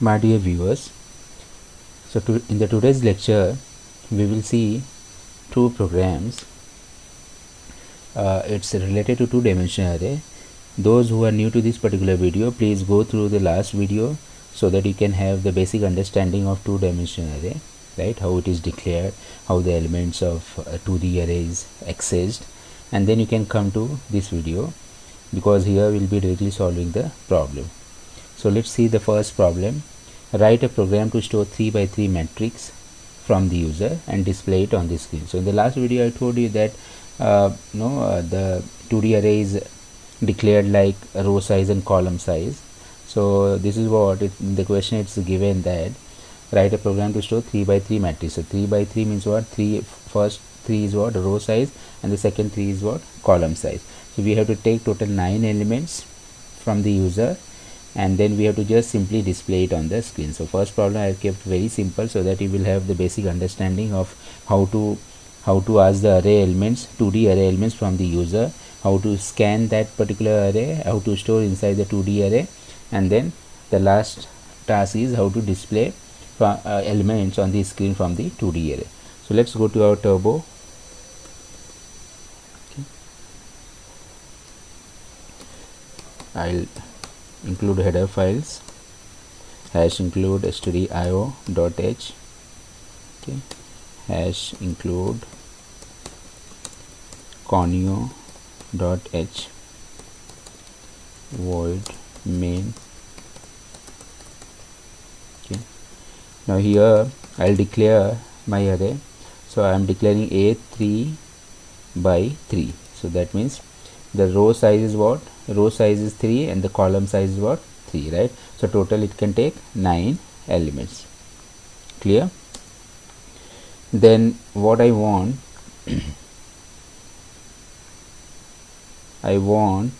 My dear viewers, so in the today's lecture we will see two programs. It's related to two-dimensional array. Those who are new to this particular video, please go through the last video so that you can have the basic understanding of two-dimensional array, right? How it is declared, how the elements of a 2D array is accessed, and then you can come to this video, because here we'll be directly solving the problem. So let's see the first problem. Write a program to store 3 by 3 matrix from the user and display it on the screen. So in the last video I told you that the 2D array is declared like row size and column size. So this is what in the question it's given, that write a program to store 3 by 3 matrix. So 3 by 3 means what? First 3 is what? Row size, and the second 3 is what? Column size. So we have to take total 9 elements from the user, and then we have to just simply display it on the screen. So first problem I kept very simple so that you will have the basic understanding of how to ask the array elements, 2D array elements from the user, how to scan that particular array, how to store inside the 2D array, and then the last task is how to display elements on the screen from the 2D array. So let's go to our Turbo. Okay. I'll include header files, hash include stdio.h, okay, hash include conio.h, void main. Okay, now here I'll declare my array. So I am declaring a 3 by 3. So that means the row size is what? Row size is 3 and the column size is what? 3, right? So total it can take 9 elements. Clear? Then what I want, I want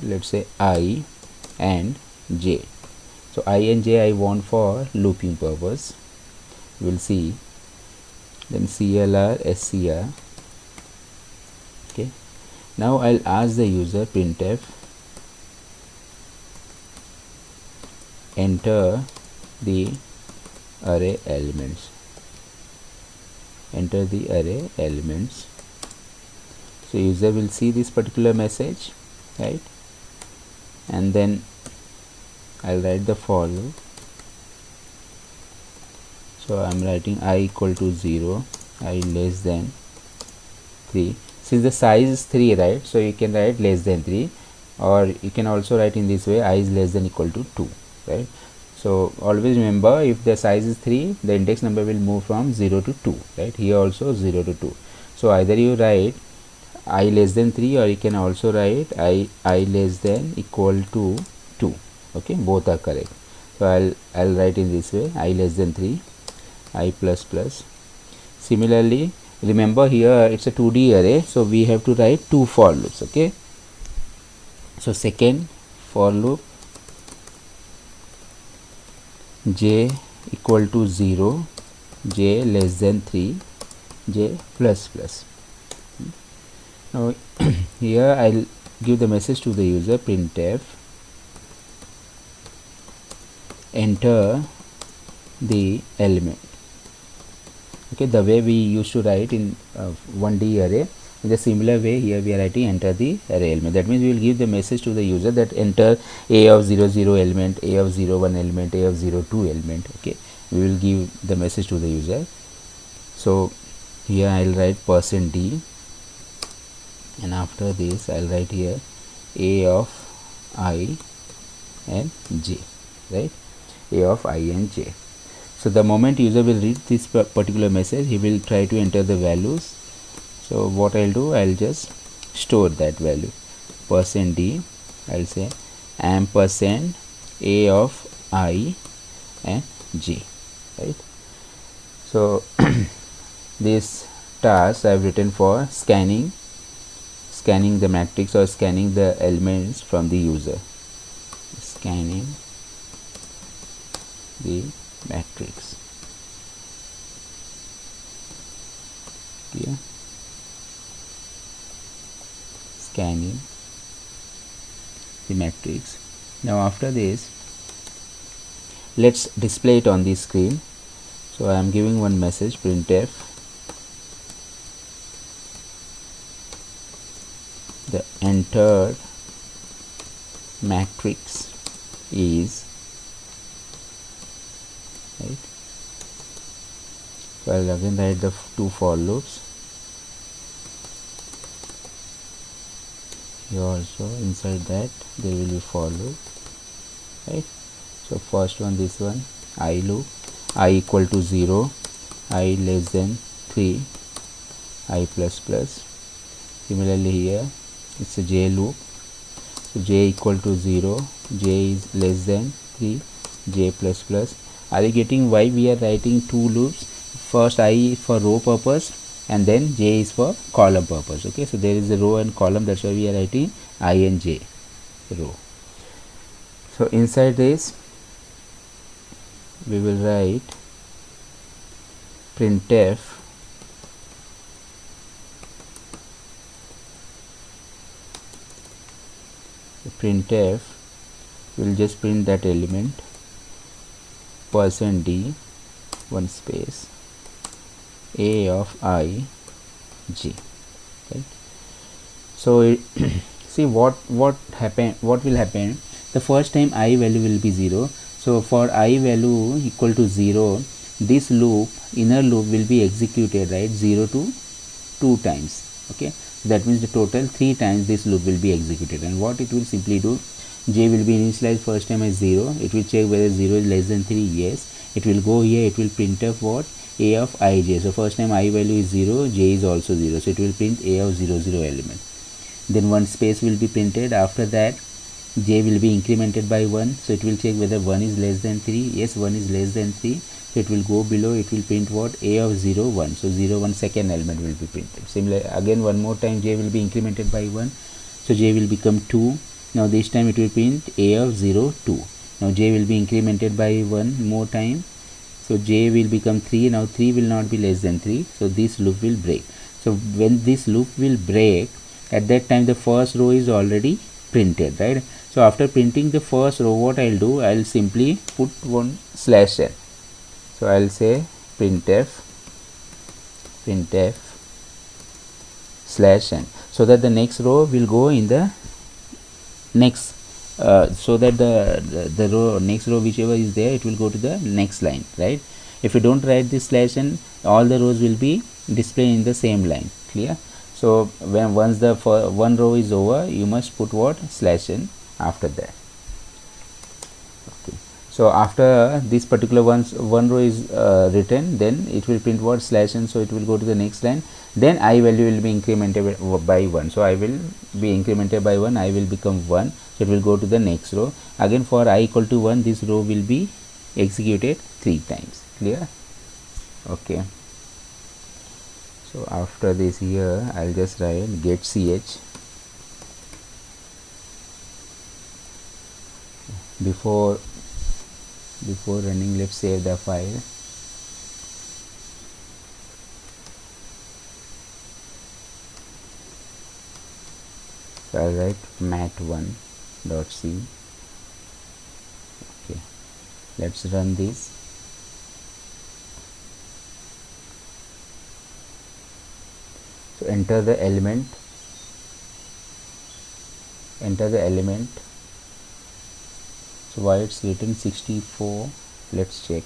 let's say I and j. So I and j I want for looping purpose. We'll see. Then CLR SCR. Okay. Now I'll ask the user printf enter the array elements. Enter the array elements. So user will see this particular message, right? And then I'll write the for loop. So I'm writing I equal to 0, I less than 3. Since the size is 3, right, so you can write less than 3, or you can also write in this way, I is less than equal to 2, right? So always remember, if the size is 3, the index number will move from 0 to 2, right? Here also 0 to 2. So either you write I less than 3, or you can also write I less than equal to 2. Okay, both are correct. So I'll write in this way, I less than 3, I plus plus. Similarly, remember here it's a 2D array, so we have to write two for loops. Okay, so second for loop, j equal to 0, j less than 3, j plus plus. Now here I'll give the message to the user printf enter the element. Okay, the way we used to write in 1D array, in the similar way here we are writing enter the array element. That means we will give the message to the user that enter a of 0 0 element, a of 0 1 element, a of 0 2 element. Okay, we will give the message to the user. So here I'll write %d, and after this I'll write here a of I and j, right? A of I and j. So the moment user will read this particular message, he will try to enter the values. So what I'll do, I'll just store that value. %d, I'll say ampersand a of I and j, right? So this task I've written for scanning the matrix or scanning the elements from the user. Scanning the matrix. Clear? Scanning the matrix Now after this, let's display it on the screen. So I am giving one message, printf the entered matrix is, right. So I'll again write the two for loops here also. Inside that there will be for loop, right. So first one, this one, I loop, I equal to 0, I less than 3, I plus plus. Similarly here it's a j loop, so j equal to 0, j is less than 3, j plus plus. Are you getting why we are writing two loops? First I for row purpose and then j is for column purpose. Okay, so there is a row and column, that's why we are writing I and j row. So inside this we will write printf will just print that element %d one space a of I j, right. So see what will happen. The first time I value will be 0, so for I value equal to 0, this loop, inner loop, will be executed, right, 0 to 2 times. Okay, that means the total 3 times this loop will be executed. And what it will simply do, j will be initialized first time as 0, it will check whether 0 is less than 3, yes, it will go here, it will print of what, a of ij. So first time I value is 0, j is also 0, so it will print a of 0 0 element. Then one space will be printed. After that j will be incremented by 1, so it will check whether 1 is less than 3, yes, 1 is less than 3, so it will go below, it will print what, a of 0 1, so 0 1 second element will be printed. Similar again, one more time j will be incremented by 1, so j will become 2. Now this time it will print a of 0 2. Now j will be incremented by 1 more time, so j will become 3. Now 3 will not be less than 3, so this loop will break. So when this loop will break, at that time the first row is already printed, right. So after printing the first row, what I'll do, I'll simply put one slash n. So I'll say printf slash n, so that the next row will go in the next so that the row, next row whichever is there, it will go to the next line, right. If you don't write this slash n, all the rows will be displayed in the same line. Clear? So when once the one row is over, you must put what, slash n after that. Okay, so after this particular one row is written, then it will print what, slash n, so it will go to the next line. Then I value will be incremented by 1, so I will be incremented by 1, I will become 1, so it will go to the next row. Again for I equal to 1, this row will be executed 3 times. Clear? Okay, so after this here I'll just write get ch. Before running, let's save the file. So I'll write mat1.c. okay, let's run this. So enter the element, so why it's written 64, let's check.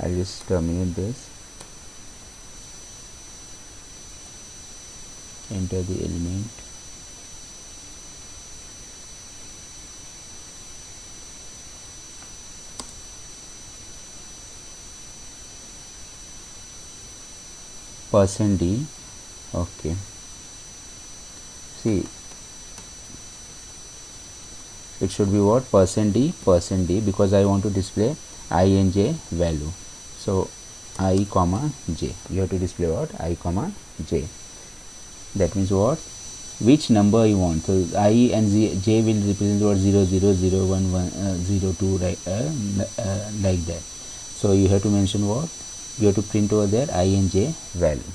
I'll just terminate this. Enter the element, %d. okay, see, it should be what, %d, because I want to display I and j value. So I comma j, you have to display what, I comma j. That means what, which number you want. So I and j will represent what, 0 0 0 1 1 0 2, right, like that. So you have to mention what, you have to print over there I and j value.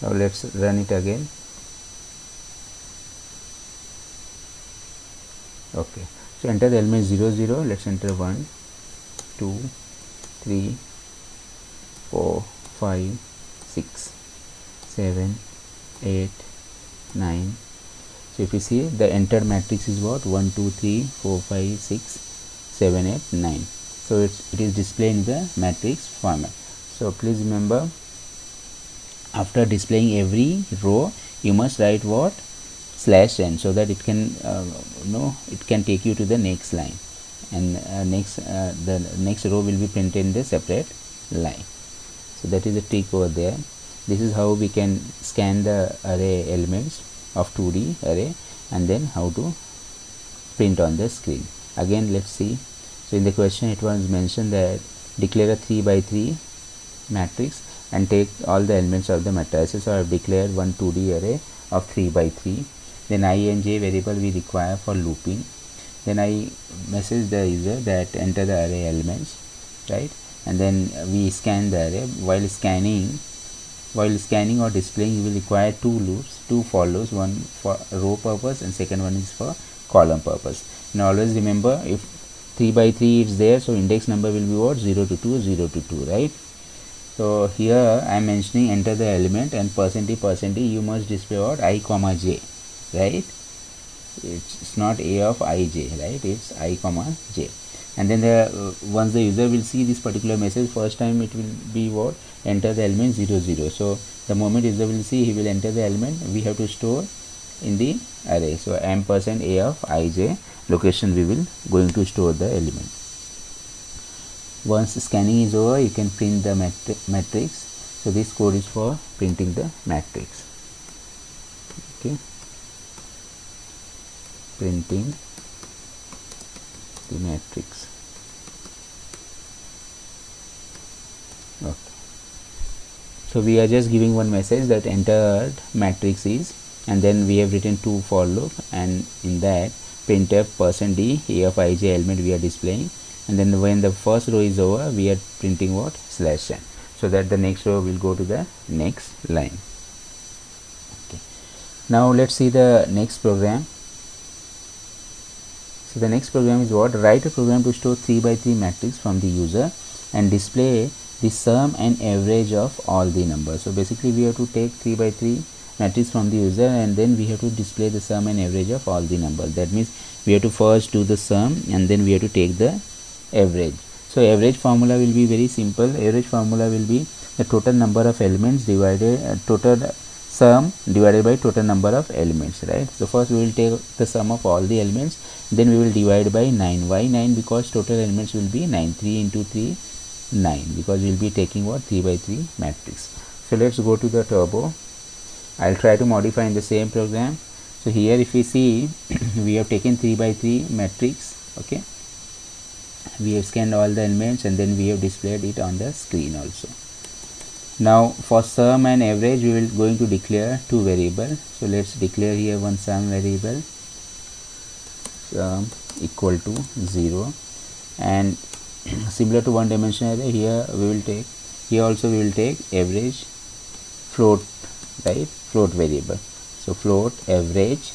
Now let's run it again. Okay, So enter the element 0 0. Let's enter 1 2 3 4 5 6 7 8 9. So if you see, the entered matrix is what? 1 2 3 4 5 6 7 8 9. So it is displayed in the matrix format. So please remember, after displaying every row, you must write what? /n, so that it can it can take you to the next line, and the next row will be printed in the separate line. So that is the trick over there. This is how we can scan the array elements of 2D array, and then how to print on the screen. Again, let's see. So in the question it was mentioned that declare a 3 by 3 matrix and take all the elements of the matrices. So I have declared one 2D array of 3 by 3. Then I and j variable we require for looping. Then I message the user that enter the array elements, right? And then we scan the array. While scanning or displaying, you will require two loops, two for loops, one for row purpose and second one is for column purpose. And always remember, if 3 by 3 is there, so index number will be what? 0 to 2, 0 to 2, right? So here I am mentioning enter the element and %d you must display what? I comma j, right? It's not a of ij, right? It's I comma j. And then once the user will see this particular message, first time it will be what? Enter the element 0 0. So the moment user will see, he will enter the element, we have to store in the array. So ampersand a of ij location we will going to store the element. Once scanning is over, you can print the matrix. So this code is for printing the matrix. Okay, printing the matrix. Okay, so we are just giving one message that entered matrix is, and then we have written two for loop, and in that printf %d a of ij element we are displaying, and then when the first row is over, we are printing what? /n, so that the next row will go to the next line. Okay, now let's see the next program. So the next program is what? Write a program to store 3 by 3 matrix from the user and display the sum and average of all the numbers. So basically we have to take 3 by 3 matrix from the user, and then we have to display the sum and average of all the numbers. That means we have to first do the sum and then we have to take the average. So average formula will be very simple. Average formula will be the total number of elements divided total sum divided by total number of elements, right? So first we will take the sum of all the elements, then we will divide by 9. Why 9? Because total elements will be 9. 3 into 3 9, because we will be taking what? 3 by 3 matrix. So let's go to the turbo. I'll try to modify in the same program. So here if we see we have taken 3 by 3 matrix. Okay, we have scanned all the elements and then we have displayed it on the screen also. Now for sum and average we will going to declare two variables. So let's declare here one sum variable, sum equal to 0, and similar to one dimensional array, here we will take, here also we will take average float, right? Float variable. So float average.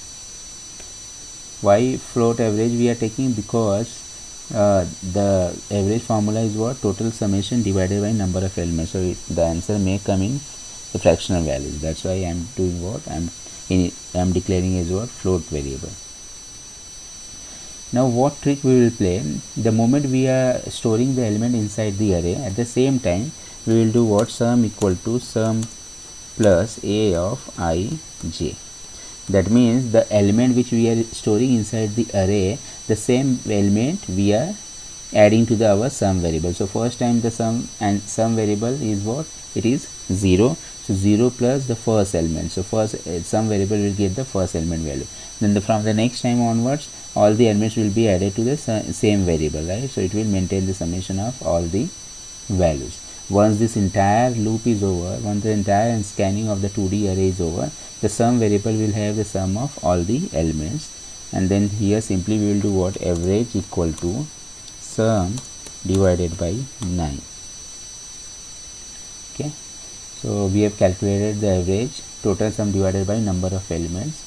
Why float average we are taking? Because the average formula is what? Total summation divided by number of elements. So the answer may come in the fractional values. That's why I am doing what? I am declaring as what? Float variable. Now what trick we will play? The moment we are storing the element inside the array, at the same time we will do what? Sum equal to sum plus a of I j. That means the element which we are storing inside the array, the same element we are adding to our sum variable. So first time the sum and sum variable is what? It is 0. So 0 plus the first element. So first sum variable will get the first element value. Then from the next time onwards, all the elements will be added to the same variable, right? So it will maintain the summation of all the values. Once this entire loop is over, once the entire scanning of the 2D array is over, the sum variable will have the sum of all the elements, and then here simply we will do what? Average equal to sum divided by 9. Okay, so we have calculated the average, total sum divided by number of elements.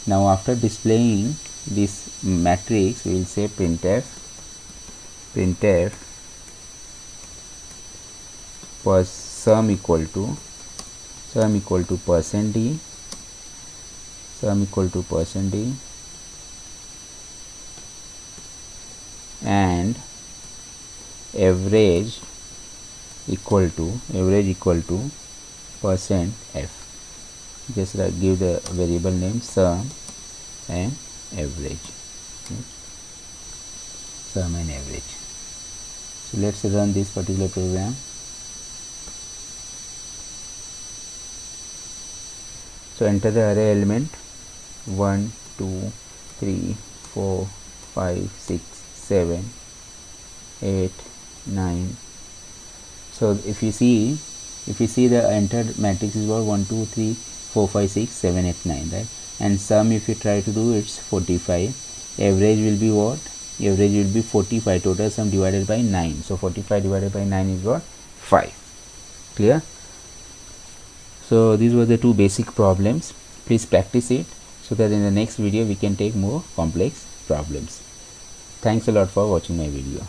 Now after displaying this matrix, we will say printf was sum equal to percent d, and average equal to percent f. Just give the variable name sum and average. Sum and average. So let's run this particular program. So enter the array element 1, 2, 3, 4, 5, 6, 7, 8, 9. So if you see the entered matrix is about 1, 2, 3, 4, 5, 6, 7, 8, 9, right? And sum, if you try to do, it's 45. Average will be what? Average will be 45. Total sum divided by 9. So 45 divided by 9 is what? 5. Clear? So these were the two basic problems. Please practice it so that in the next video we can take more complex problems. Thanks a lot for watching my video.